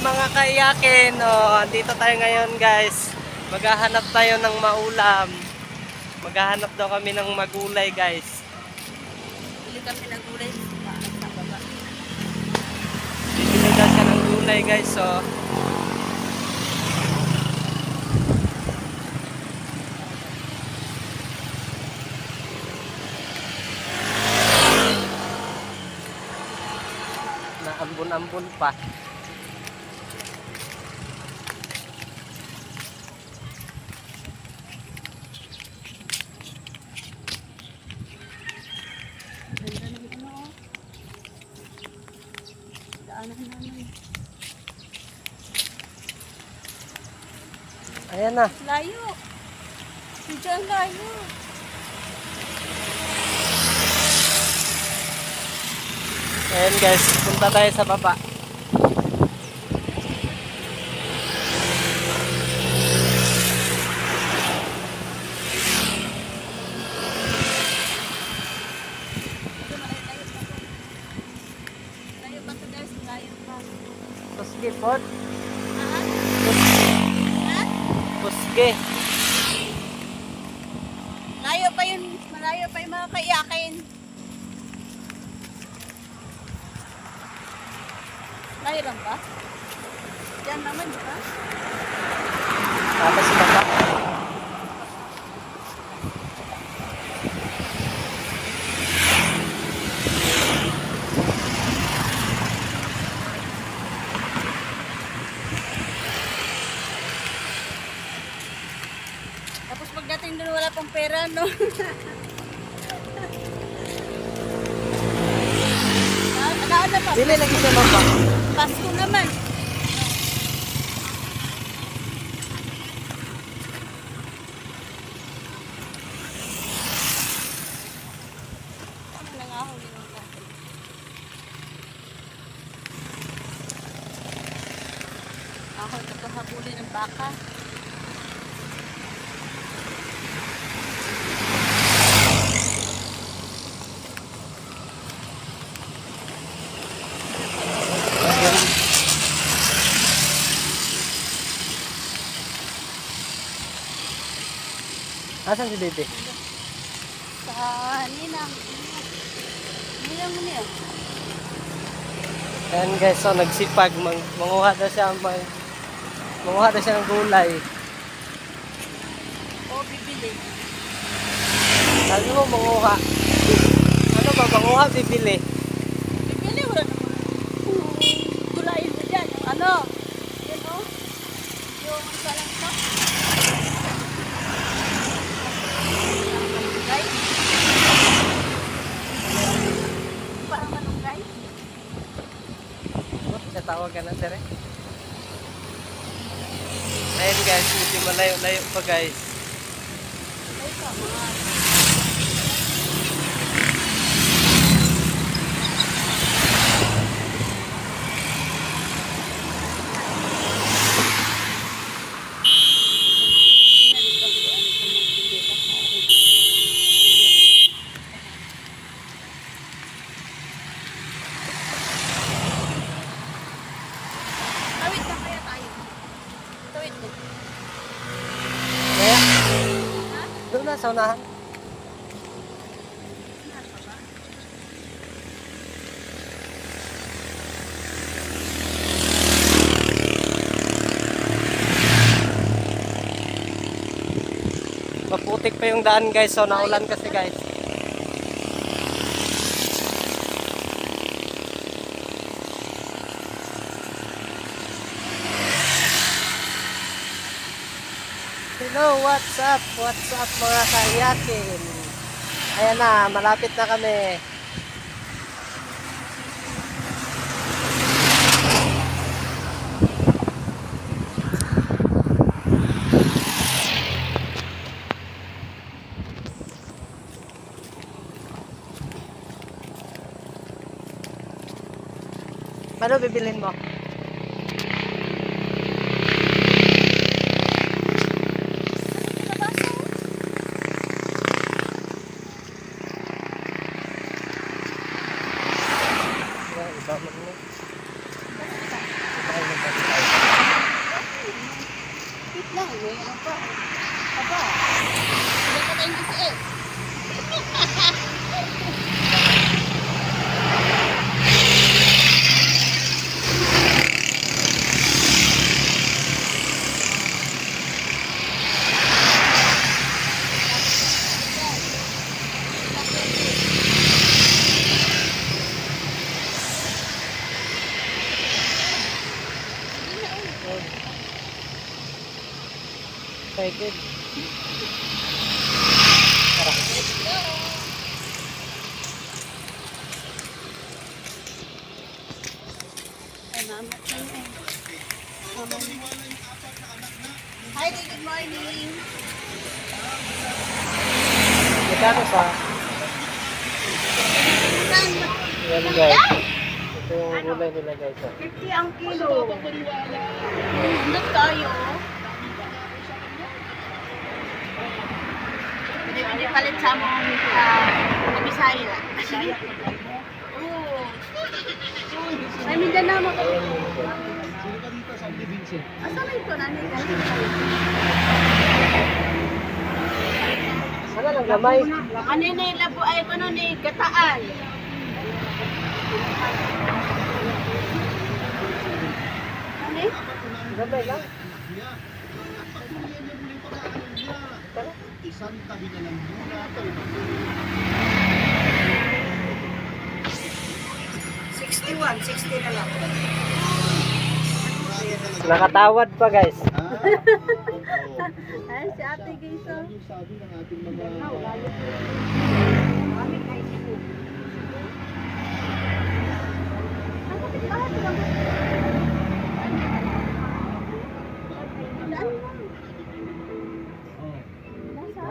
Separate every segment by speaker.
Speaker 1: mga kaiyakin, dito tayo ngayon guys. Maghahanap tayo ng maulam. Maghahanap daw kami ng magulay guys.
Speaker 2: Bili kami ng gulay sa baba.
Speaker 1: Bibili daw siya ng gulay guys, so. Naambon-ambon pa.
Speaker 2: Ganda ng ano. Daanan namin.
Speaker 1: Ayan na.
Speaker 2: Layo. Diyan layo.
Speaker 1: Ayan guys, punta tayo sa baba.
Speaker 2: Layo pa to guys. Layo pa.
Speaker 1: Pusge po.
Speaker 2: Ha?
Speaker 1: Pusge.
Speaker 2: Layo pa yun. Malayo pa yung mga kaiyakin. Layo lang ba? Yan naman, di ba?
Speaker 1: Tapos sa baba.
Speaker 2: Tapos pagdating doon wala pang pera, no? Ano pa?
Speaker 1: Dili lagi sa baba.
Speaker 2: Pasko naman. Ano nangahuli ng natin? Ako ito habuli ng baka.
Speaker 1: Asan si Bebe?
Speaker 2: Sa ninang. Ninang mo niya.
Speaker 1: Ayan guys, so nagsipag. Manguha na siya manguha na siya ng gulay.
Speaker 2: O bibili.
Speaker 1: Sabi mo manguha. Ano ba, manguha, bibili?
Speaker 2: Bibili wala naman. Gulay mo dyan. Yung ano? Yun o. Yung salang pa. Malunggay. Parang malunggay.
Speaker 1: Natawag ka na, sir eh. Ayan guys, medyo malayo-layo pa guys.
Speaker 2: Ay ka, mga. Tawid na kaya tayo. Tawid mo.
Speaker 1: Kaya,
Speaker 2: Ha?
Speaker 1: doon na sa unahan.
Speaker 2: Saan pa ba?
Speaker 1: Maputik pa yung daan guys, so naulan kasi guys. Hello, what's up? What's up mga kaiyakin? Ayan na, malapit na kami. Paano bibilhin mo? Iba man mo. Iba man mo. excited. Tara.
Speaker 2: Ay, mama. Mama. Hi, good morning.
Speaker 1: Magkano sa? Yan guys. Ito yung gulay nila guys.
Speaker 2: 50 ang kilo. Nandun tayo. Hindi palit sa mong Bisaya. Oo. Ay, Mindanao mo. Asan na ito?
Speaker 1: Ano lang gamay?
Speaker 2: Ano na yung labo ay ano ni Gataan? Ano eh?
Speaker 1: Gamay lang.
Speaker 3: Isang tabi na lang muna ito.
Speaker 2: 61, 60 na lang.
Speaker 1: Nakatawad pa guys.
Speaker 2: Ay, si ate guys.
Speaker 3: Yung sabi ng ating mga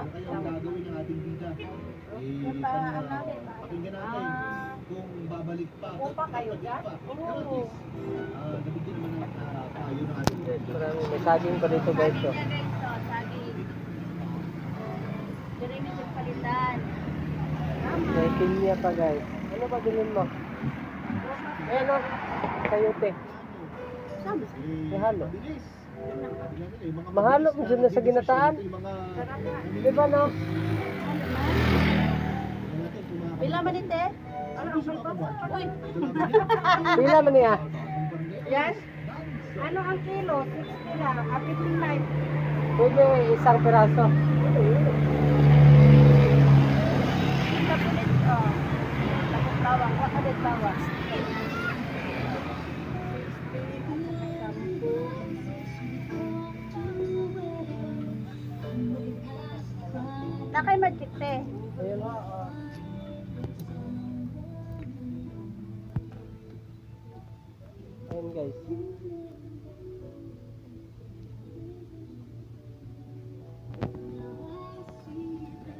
Speaker 3: kaya ang gagawin ng ating bida. Pakinggan natin kung babalik pa.
Speaker 2: Upa kayo dyan? Oo.
Speaker 3: Nabigyan naman ng payo ng ating bida.
Speaker 1: Maraming may saging pa dito guys. Oh.
Speaker 2: Dire ni sa palitan.
Speaker 1: May pinya pa guys. Ano ba bilhin mo? Ayan o. Kayote.
Speaker 2: Sama.
Speaker 1: May halo.
Speaker 3: Bilis.
Speaker 1: Mahalo mo dyan na sa ginataan. Di ba no?
Speaker 2: Pila man ite? Uy.
Speaker 1: Pila man niya?
Speaker 2: Yan. Ano ang kilo? 60 lang. 59.
Speaker 1: Pwede isang piraso.
Speaker 2: Sa pulit. Oh. Tapos tawang. Kakalit tawang. Nakay magkite.
Speaker 1: Ayun o. Ayun guys.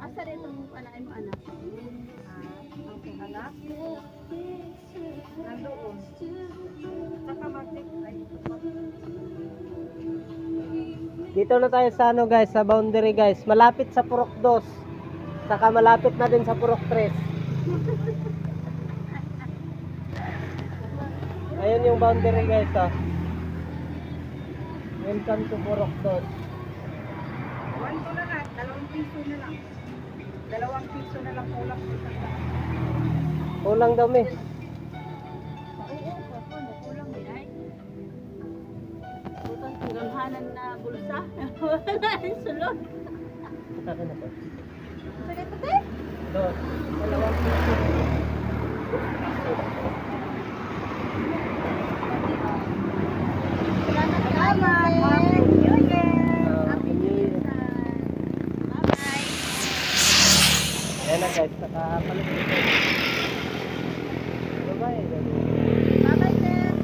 Speaker 2: Asa dito mo panay mo anak? Ang anak? Nandoon. Saka magkite.
Speaker 1: Dito na tayo sa ano guys, sa boundary guys. Malapit sa Purok 2. Saka malapit na din sa Purok 3. Ayun yung boundary guys oh. Welcome to Purok 2.
Speaker 2: 1 na lang. 2 piso na lang. 2 piso na lang kulang.
Speaker 1: Kulang daw me.
Speaker 2: Oo, kulang din ay. Butang tunggamhanan na bulsa. Wala rin sulod.
Speaker 1: Akin na to.
Speaker 2: Sige, pati.
Speaker 1: Dos. Dalawang piso.
Speaker 2: Salamat. Happy New Year.
Speaker 1: Happy New Year.
Speaker 2: Bye-bye.
Speaker 1: Ayan na guys, nakapalit dito. Bye-bye.
Speaker 2: Bye-bye, sir.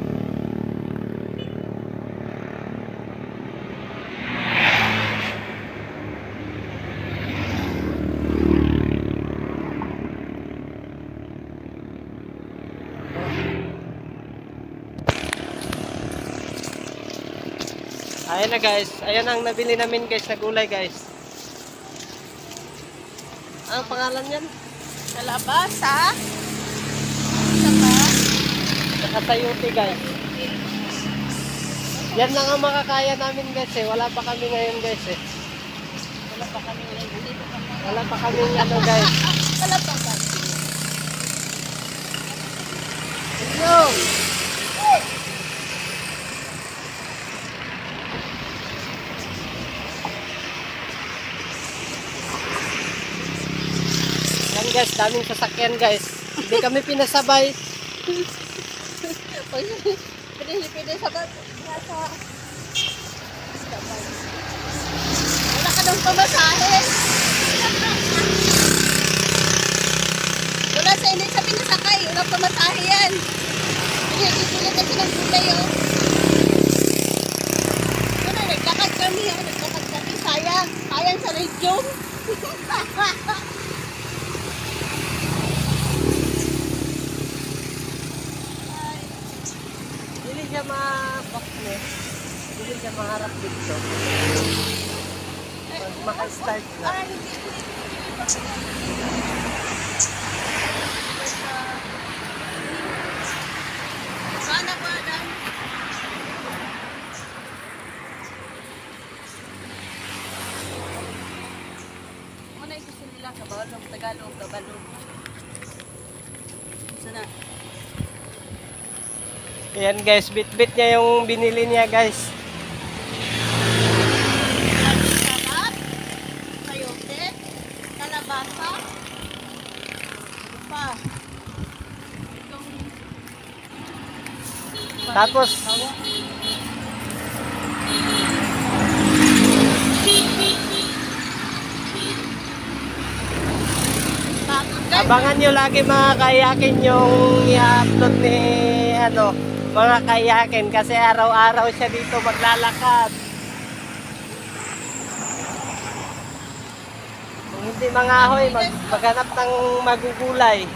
Speaker 1: Ayan na guys, ayan ang nabili namin guys na gulay guys. Anong pangalan yan?
Speaker 2: Kalabasa. Saka.
Speaker 1: Saka sayote guys. Yan lang ang makakaya namin guys eh. Wala pa kami ngayon guys eh.
Speaker 2: Wala pa kami dito pa.
Speaker 1: Wala pa kami ano guys.
Speaker 2: Wala pa kami.
Speaker 1: Yo! Yan guys, daming sasakyan guys. Hindi kami pinasabay.
Speaker 2: Pwede sa nasa. ng pamasahe. Wala sa inyo sa pinasakay. Walang pamasahe yan. Pinagigilid kasi ng gulay, oh. Wala, naglakad kami, oh. Naglakad kami. Sayang. Sayang sa resume.
Speaker 1: Hindi siya ma-backness. Hindi siya maharap dito. Maka-start na.
Speaker 2: Ay, hindi. Sana ba, Dan? Ano yung gusto nila? Kabalong, Tagalog, Kabalong. Sana.
Speaker 1: Ayan guys, bit-bit niya yung binili niya guys.
Speaker 2: Sabat, sayote, kalabasa, ano pa?
Speaker 1: Tapos, abangan nyo lagi mga kayakin yung i-upload ni mga kayakin kasi araw-araw siya dito maglalakad. Kung hindi mga ahoy, maghanap ng magugulay.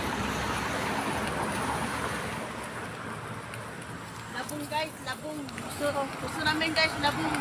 Speaker 2: Labong guys, labong. Gusto namin guys, labong.